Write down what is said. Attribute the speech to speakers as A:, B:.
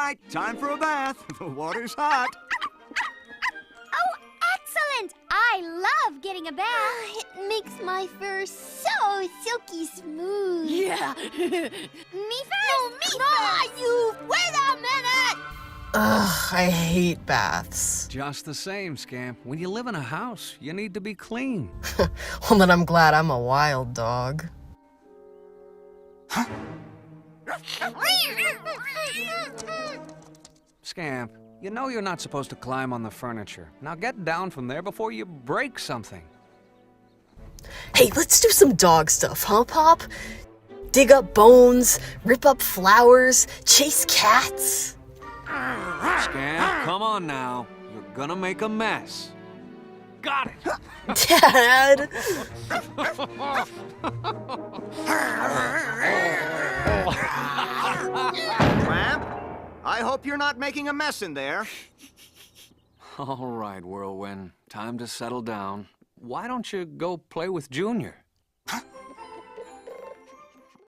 A: right, time for a bath. The water's hot.
B: Oh, excellent! I love getting a bath. It makes my fur so silky smooth.
C: Yeah.
B: Me first? No, me first! You wait a minute!
D: Ugh, I hate baths.
E: Just the same, Scamp. When you live in a house, you need to be clean.
D: Well, then I'm glad I'm a wild dog.
E: Scamp, you know you're not supposed to climb on the furniture. Now get down from there before you break something.
D: Hey, let's do some dog stuff, huh, Pop? Dig up bones, rip up flowers, chase cats.
E: Scamp, come on now. You're gonna make a mess. Got it!
D: Dad!
A: Tramp, I hope you're not making a mess in there.
E: All right, Whirlwind. Time to settle down. Why don't you go play with Junior?